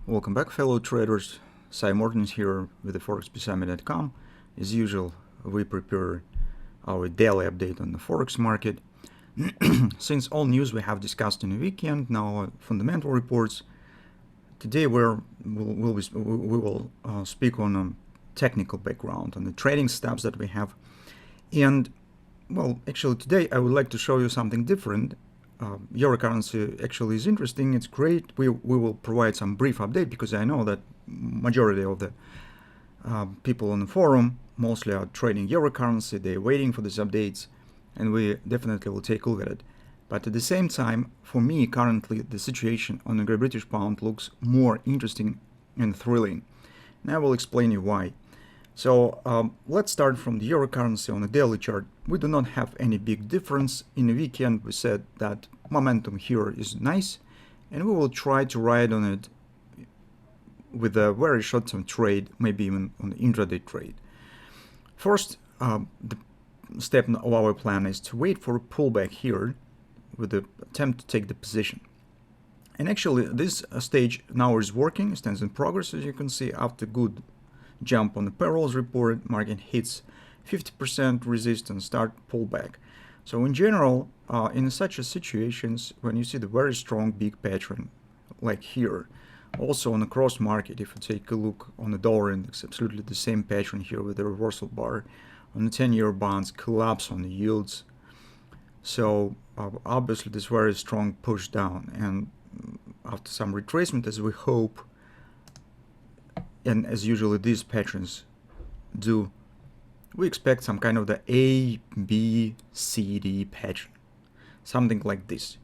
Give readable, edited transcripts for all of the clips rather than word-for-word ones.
Welcome back, fellow traders. Sive Morten is here with the ForexPeaceArmy.com. As usual, we prepare our daily update on the Forex market. Since all news we have discussed in the weekend, now fundamental reports, today we will speak on a technical background, on the trading steps that we have. And, well, actually today I would like to show you something different. Euro currency actually is interesting. It's great. We will provide some brief update because I know that majority of the people on the forum mostly are trading euro currency. They're waiting for these updates, and we definitely will take a look at it. But at the same time, for me currently, the situation on the Great British Pound looks more interesting and thrilling. And I will explain you why. So let's start from the euro currency on the daily chart. We do not have any big difference. In the weekend, we said that momentum here is nice, and we will try to ride on it with a very short-term trade, maybe even on the intraday trade. First, the step of our plan is to wait for a pullback here with the attempt to take the position. And actually, this stage now is working, stands in progress, as you can see. After good jump on the payrolls report, market hits 50% resistance, start pullback. So in general, in such a situations, when you see the very strong big pattern like here, also on the cross market, if you take a look on the dollar index, absolutely the same pattern here with the reversal bar on the 10-year bonds, collapse on the yields. So obviously this very strong push down, and after some retracement, as we hope, and as usually these patterns do, we expect some kind of the A, B, C, D pattern, something like this.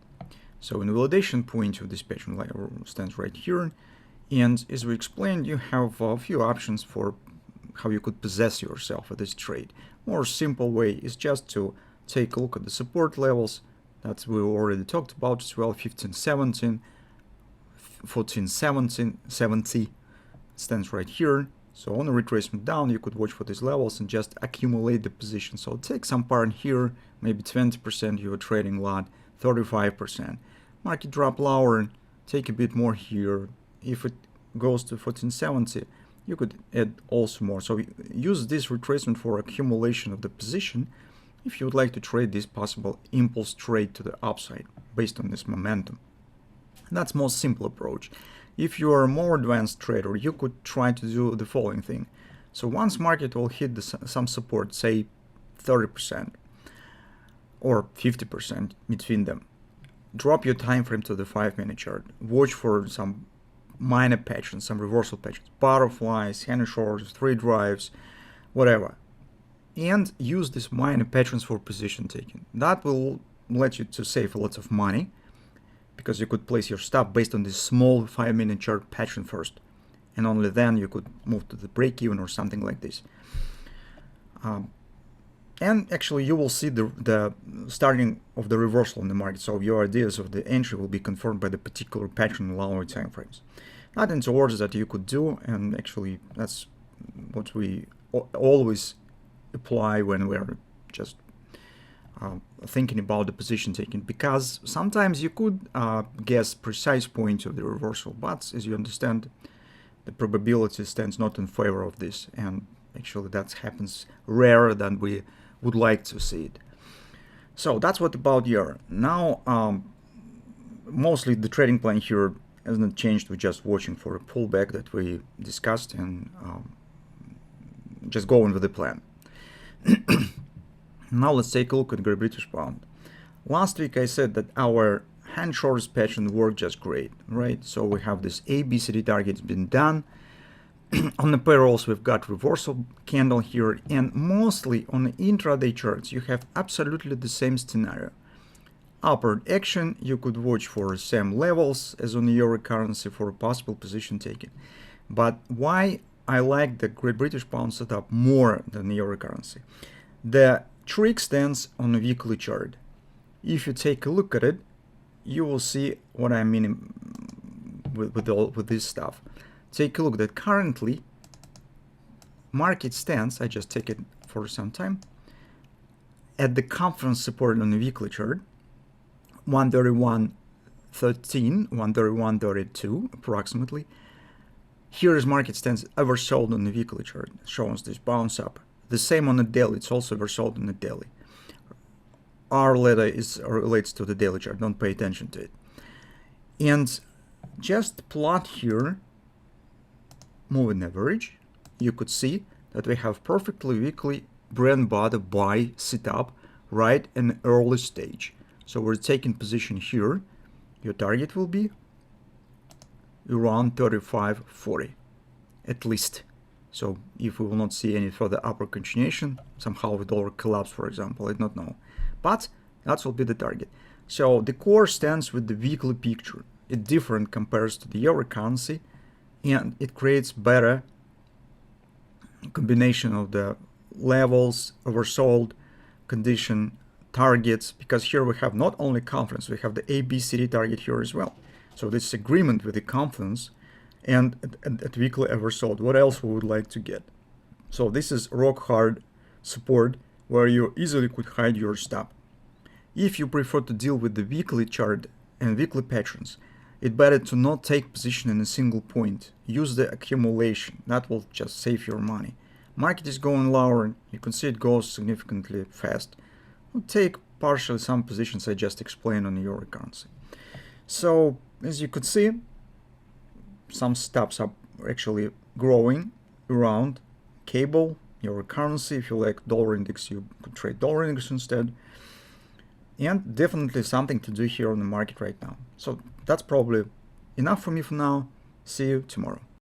So in the validation point of this pattern stands right here, and as we explained, you have a few options for how you could possess yourself at this trade. More simple way is just to take a look at the support levels that we already talked about as well. 1517, 1417, 70 stands right here. So on a retracement down, you could watch for these levels and just accumulate the position. So take some part here, maybe 20% you are trading lot, 35%. Market drop lower, take a bit more here. If it goes to 1470, you could add also more. So use this retracement for accumulation of the position if you would like to trade this possible impulse trade to the upside based on this momentum. That's most simple approach. If you are a more advanced trader, you could try to do the following thing. So once market will hit some support, say 30% or 50% between them, drop your time frame to the 5-minute chart. Watch for some minor patterns, some reversal patterns, butterflies, hand and shoulders, 3 drives, whatever. And use these minor patterns for position taking. That will let you to save a lot of money, because you could place your stop based on this small 5-minute chart pattern first, and only then you could move to the break-even or something like this. And actually you will see the starting of the reversal in the market, so your ideas of the entry will be confirmed by the particular pattern in longer time frames. Nothing towards that you could do, and actually that's what we always apply when we're just thinking about the position taking, because sometimes you could guess precise points of the reversal, but as you understand, the probability stands not in favor of this, and actually that happens rarer than we would like to see it. So that's what about euro. Now mostly the trading plan here hasn't changed. We're just watching for a pullback that we discussed and just going with the plan. Now let's take a look at Great British Pound. Last week I said that our hand shoulders pattern worked just great, right? So we have this A, B, C, D targets been done. On the payrolls we've got reversal candle here, and mostly on the intraday charts you have absolutely the same scenario. Upward action, you could watch for same levels as on the euro currency for a possible position taken. But why I like the Great British Pound setup more than the euro currency? The trick stands on a weekly chart. If you take a look at it, you will see what I mean with this stuff. Take a look that currently market stands, I just take it for some time, at the conference support on the weekly chart, 131.13, 131.32 approximately. Here is market stands oversold on the weekly chart, shows this bounce up. The same on the daily, it's also oversold on the daily. Our letter relates to the daily chart, don't pay attention to it. And just plot here moving average, you could see that we have perfectly weekly bread and butter buy setup right in the early stage. So we're taking position here. Your target will be around 35.40 at least. So if we will not see any further upward continuation, somehow the dollar collapse, for example, I don't know. But that will be the target. So the core stands with the weekly picture. It different compares to the euro currency, and it creates better combination of the levels, oversold, condition, targets, because here we have not only confidence, we have the ABCD target here as well. So this agreement with the confidence and at weekly oversold. What else we would like to get? So this is rock hard support where you easily could hide your stop. If you prefer to deal with the weekly chart and weekly patterns, it's better to not take position in a single point. Use the accumulation. That will just save your money. Market is going lower. You can see it goes significantly fast. We'll take partially some positions I just explained on the euro currency. So as you could see, some stops are actually growing around cable, euro currency. If you like dollar index, you could trade dollar index instead. And definitely something to do here on the market right now. So that's probably enough for me for now. See you tomorrow.